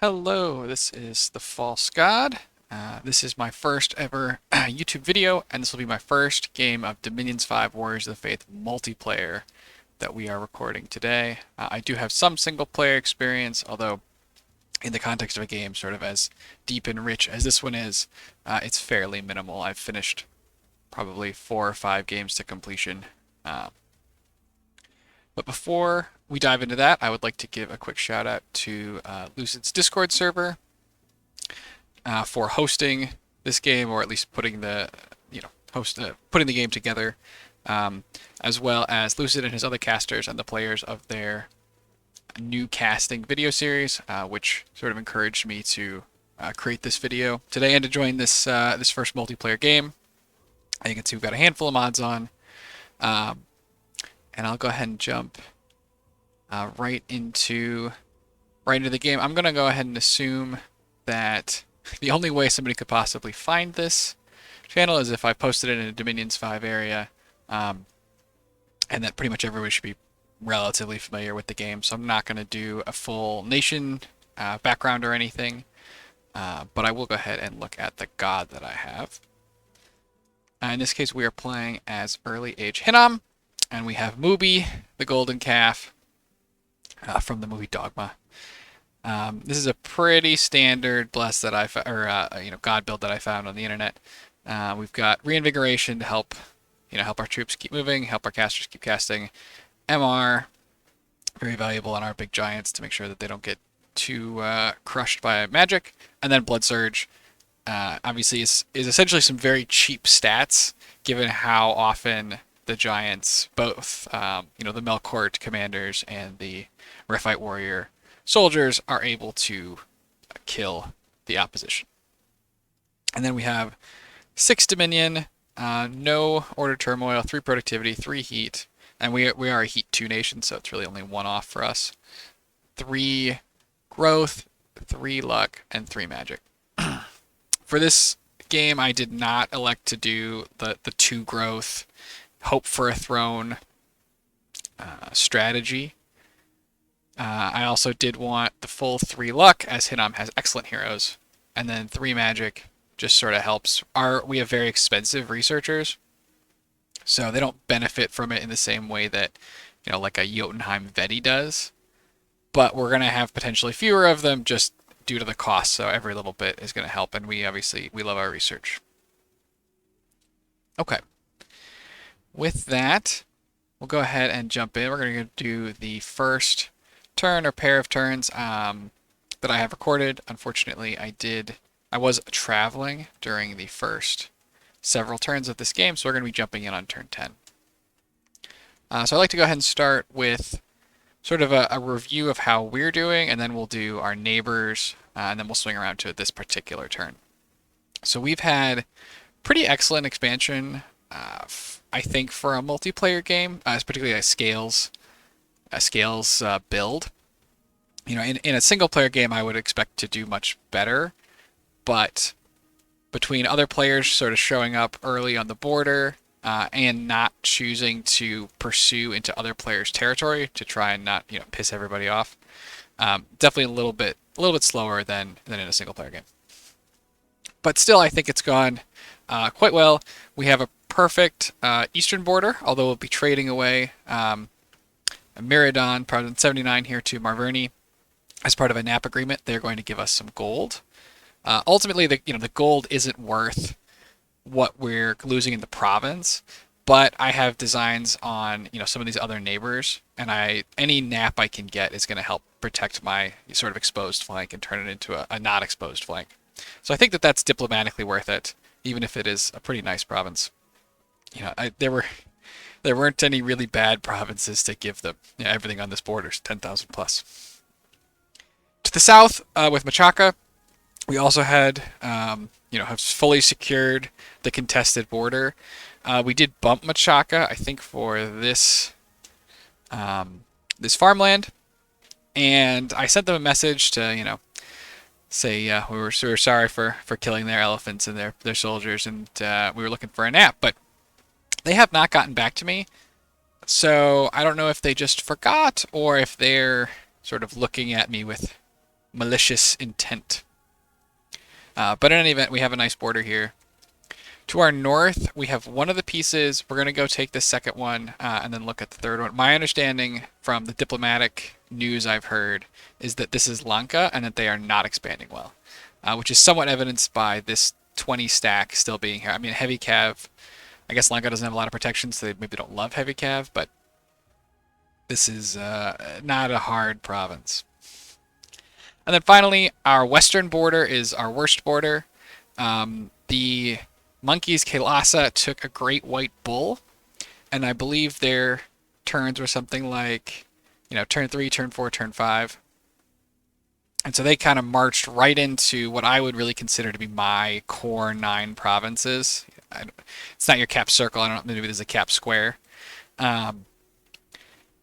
Hello, this is the False God. This is my first ever YouTube video, and this will be my first game of Dominions 5 Warriors of the Faith multiplayer that we are recording today. I do have some single player experience, although in the context of a game sort of as deep and rich as this one is, it's fairly minimal. I've finished probably 4 or 5 games to completion. Uh, but before we dive into that, I would like to give a quick shout out to Lucid's Discord server for hosting this game, or at least putting the putting the game together, as well as Lucid and his other casters and the players of their new casting video series, which sort of encouraged me to create this video today and to join this first multiplayer game. As you can see, we've got a handful of mods on, and I'll go ahead and jump right into the game. I'm gonna go ahead and assume that the only way somebody could possibly find this channel is if I posted it in a Dominions 5 area, and that pretty much everybody should be relatively familiar with the game. So I'm not going to do a full nation background or anything, but I will go ahead and look at the god that I have. In this case, we are playing as early age Hinnom, and we have Mubi, the golden calf, from the movie Dogma. This is a pretty standard bless that God build that I found on the internet. We've got reinvigoration to help our troops keep moving, help our casters keep casting. MR, very valuable on our big giants to make sure that they don't get too crushed by magic. And then blood surge, obviously is essentially some very cheap stats given how often the giants, both the Melkort commanders and the Rephite warrior soldiers, are able to kill the opposition. And then we have 6 Dominion, no Order Turmoil, 3 Productivity, 3 Heat, and we are a Heat 2 nation, so it's really only 1 off for us. 3 Growth, 3 Luck, and 3 Magic. For this game, I did not elect to do the 2 Growth, Hope for a Throne strategy. I also did want the full 3 Luck, as Hinnom has excellent heroes, and then 3 Magic just sort of helps. We have very expensive researchers, so they don't benefit from it in the same way that like a Jotunheim Veti does, but we're going to have potentially fewer of them just due to the cost, so every little bit is going to help, and we love our research. Okay, with that, we'll go ahead and jump in. We're going to do the first turn or pair of turns that I have recorded. Unfortunately, I was traveling during the first several turns of this game, so we're going to be jumping in on turn 10. So I'd like to go ahead and start with sort of a review of how we're doing, and then we'll do our neighbors, and then we'll swing around to this particular turn. So we've had pretty excellent expansion, I think, for a multiplayer game, particularly a scales build. In a single player game, I would expect to do much better, but between other players sort of showing up early on the border and not choosing to pursue into other players' territory to try and not piss everybody off, definitely a little bit slower than in a single player game. But still, I think it's gone quite well. We have a perfect eastern border, although we'll be trading away Miradon, Province 79 here to Marverni as part of a NAP agreement. They're going to give us some gold. Ultimately, the gold isn't worth what we're losing in the province, but I have designs on some of these other neighbors, and any NAP I can get is going to help protect my sort of exposed flank and turn it into a not exposed flank. So I think that that's diplomatically worth it, even if it is a pretty nice province. There weren't any really bad provinces to give them. Everything on this border is 10,000 plus. To the south, with Machaca, we also had, have fully secured the contested border. We did bump Machaca, I think, for this farmland, and I sent them a message to, say we were sorry for killing their elephants and their soldiers, and we were looking for a nap, but they have not gotten back to me. So I don't know if they just forgot or if they're sort of looking at me with malicious intent. But in any event, we have a nice border here. To our north, we have one of the pieces. We're going to go take the second one and then look at the third one. My understanding from the diplomatic news I've heard is that this is Lanka and that they are not expanding well, which is somewhat evidenced by this 20 stack still being here. I mean, heavy cav, I guess Lanka doesn't have a lot of protection, so they maybe don't love heavy cav, but this is not a hard province. And then finally, our western border is our worst border. The monkeys Kailasa took a great white bull, and I believe their turns were something like, turn 3, turn 4, turn 5. And so they kind of marched right into what I would really consider to be my core 9 provinces. It's not your cap circle. I don't know, maybe there's a cap square. And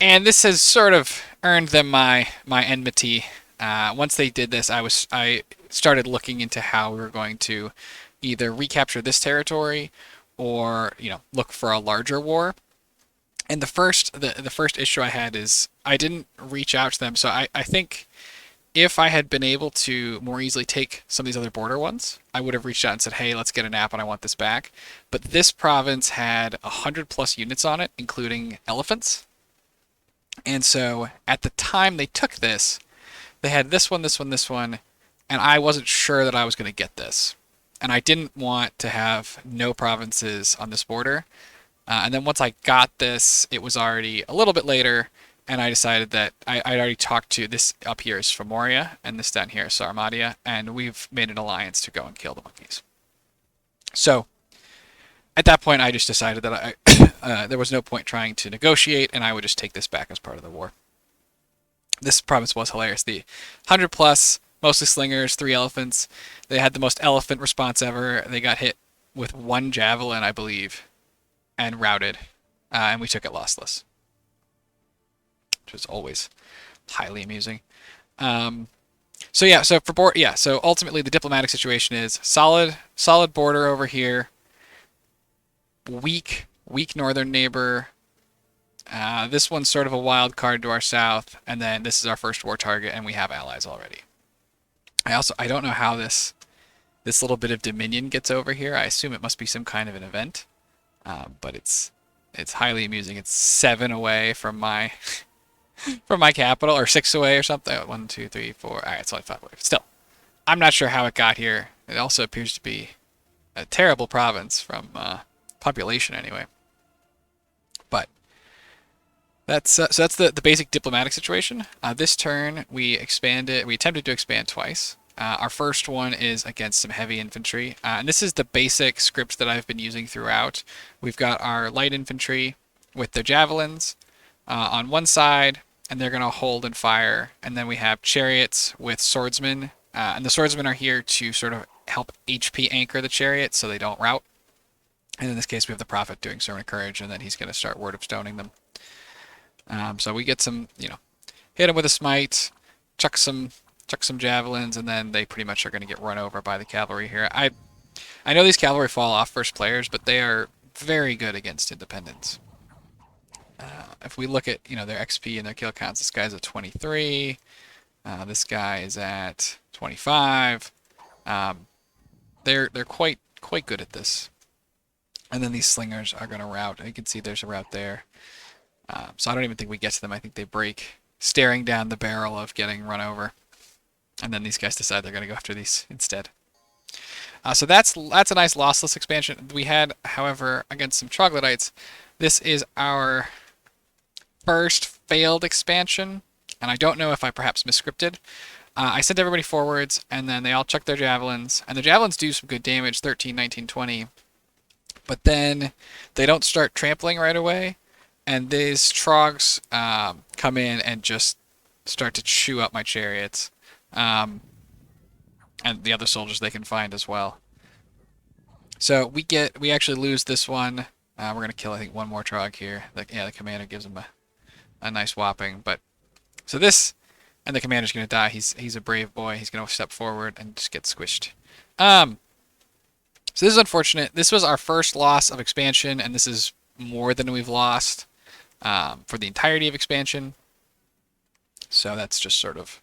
this has sort of earned them my enmity. Once they did this, I started looking into how we were going to either recapture this territory or look for a larger war. And the first issue I had is I didn't reach out to them. So I think if I had been able to more easily take some of these other border ones, I would have reached out and said, hey, let's get a nap and I want this back. But this province had 100+ units on it, including elephants. And so at the time they took this, they had this one, this one, this one, and I wasn't sure that I was going to get this. And I didn't want to have no provinces on this border. And then once I got this, it was already a little bit later, and I decided that I'd already talked to this up here is Famoria, and this down here is Sarmatia, and we've made an alliance to go and kill the monkeys. So at that point, I just decided that there was no point trying to negotiate, and I would just take this back as part of the war. This province was hilarious. The 100+, mostly slingers, 3 elephants. They had the most elephant response ever. They got hit with 1 javelin, I believe, and routed, and we took it lossless, which was always highly amusing. So ultimately the diplomatic situation is solid border over here, weak northern neighbor. This one's sort of a wild card to our south, and then this is our first war target, and we have allies already. I don't know how this little bit of dominion gets over here. I assume it must be some kind of an event, but it's highly amusing. It's 7 away from my from my capital, or 6 away or something. 1, 2, 3, 4. All right, it's only 5 away. Still, I'm not sure how it got here. It also appears to be a terrible province from population anyway. But that's the basic diplomatic situation. This turn we expanded. We attempted to expand twice. Our first one is against some heavy infantry, and this is the basic script that I've been using throughout. We've got our light infantry with their javelins on one side, and they're going to hold and fire. And then we have chariots with swordsmen, and the swordsmen are here to sort of help HP anchor the chariot so they don't rout. And in this case, we have the prophet doing Sermon of Courage, and then he's going to start word of stoning them. So we get some, hit them with a smite, chuck some javelins, and then they pretty much are going to get run over by the cavalry here. I know these cavalry fall off first players, but they are very good against independents. If we look at their XP and their kill counts, this guy's at 23. This guy is at 25. They're quite good at this. And then these slingers are going to rout. You can see there's a route there. So I don't even think we get to them. I think they break, staring down the barrel of getting run over. And then these guys decide they're going to go after these instead. So that's a nice lossless expansion. We had, however, against some troglodytes, this is our first failed expansion. And I don't know if I perhaps misscripted. I sent everybody forwards, and then they all chucked their javelins. And the javelins do some good damage, 13, 19, 20. But then they don't start trampling right away. And these trogs come in and just start to chew up my chariots. And the other soldiers they can find as well. So we actually lose this one. We're going to kill, I think, one more trog here. The commander gives him a nice whopping. But so this, and the commander's going to die. He's a brave boy. He's going to step forward and just get squished. So this is unfortunate. This was our first loss of expansion, and this is more than we've lost for the entirety of expansion. So that's just sort of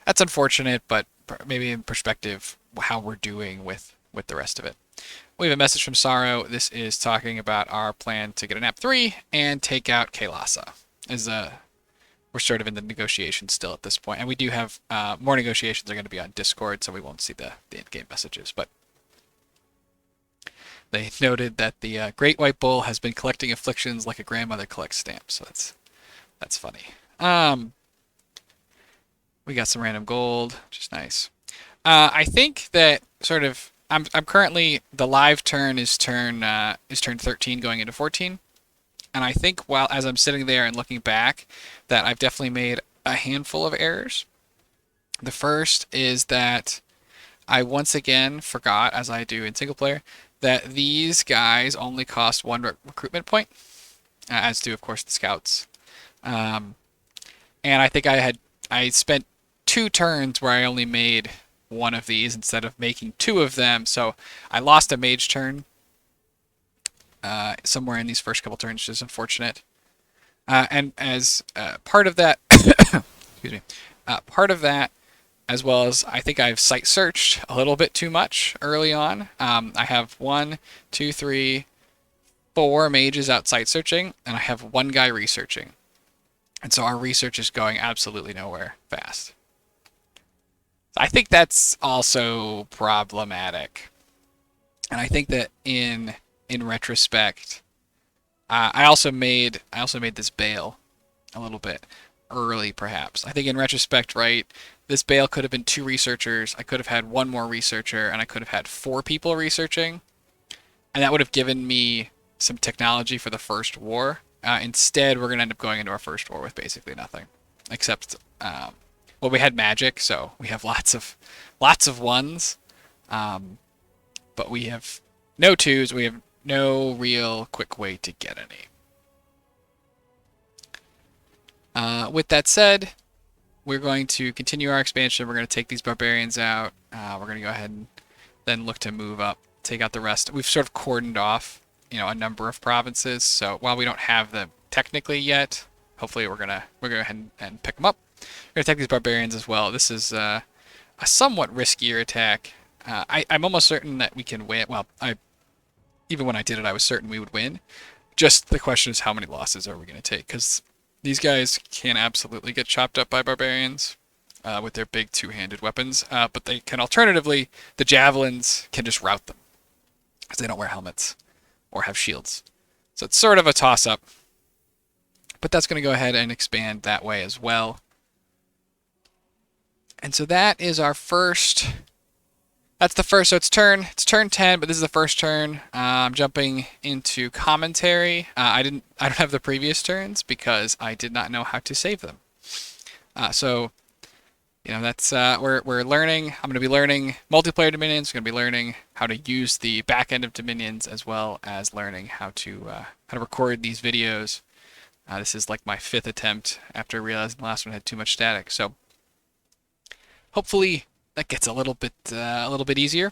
that's unfortunate, but maybe in perspective how we're doing with the rest of it. We have a message from Sorrow. This is talking about our plan to get an app 3 and take out Kailasa. We're sort of in the negotiations still at this point, and we do have more negotiations are going to be on Discord, so we won't see the in-game messages. But they noted that the Great White Bull has been collecting afflictions like a grandmother collects stamps. So that's funny. We got some random gold, which is nice. I think that sort of I'm currently the live turn is turn 13 going into 14. And I think while as I'm sitting there and looking back, that I've definitely made a handful of errors. The first is that I once again forgot, as I do in single player, that these guys only cost one recruitment point, as do of course the scouts. And I think I spent 2 turns where I only made one of these instead of making 2 of them, so I lost a mage turn. Somewhere in these first couple turns, which is unfortunate. And as part of that, excuse me, part of that, as well as I think I've site searched a little bit too much early on. I have 1, 2, 3, 4 mages out site searching, and I have 1 guy researching. And so our research is going absolutely nowhere fast. I think that's also problematic. And I think that in retrospect, I also made this bail a little bit early, perhaps. I think in retrospect, right, this bail could have been 2 researchers. I could have had 1 more researcher, and I could have had 4 people researching, and that would have given me some technology for the first war. Instead, we're gonna end up going into our first war with basically nothing, except well, we had magic, so we have lots of 1s, but we have no 2s. We have no real quick way to get any. With that said, we're going to continue our expansion. We're going to take these barbarians out. We're going to go ahead and then look to move up, take out the rest. We've sort of cordoned off, a number of provinces. So while we don't have them technically yet, hopefully we're gonna go ahead and pick them up. We're gonna take these barbarians as well. This is a somewhat riskier attack. I'm almost certain that we can win. Well, even when I did it, I was certain we would win. Just the question is how many losses are we going to take? Because these guys can absolutely get chopped up by barbarians with their big 2-handed weapons. But they can alternatively, the javelins can just rout them because they don't wear helmets or have shields. So it's sort of a toss-up. But that's going to go ahead and expand that way as well. And so that is our first... That's the first, so it's turn 10, but this is the first turn. I'm jumping into commentary. I don't have the previous turns because I did not know how to save them. So, that's we're learning. I'm going to be learning multiplayer Dominions. I'm going to be learning how to use the back end of Dominions as well as learning how to record these videos. This is like my 5th attempt after realizing the last one had too much static. So, hopefully that gets a little bit easier.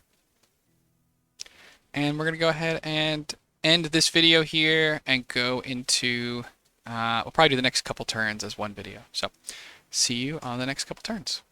And we're going to go ahead and end this video here and go into, we'll probably do the next couple turns as one video. So see you on the next couple turns.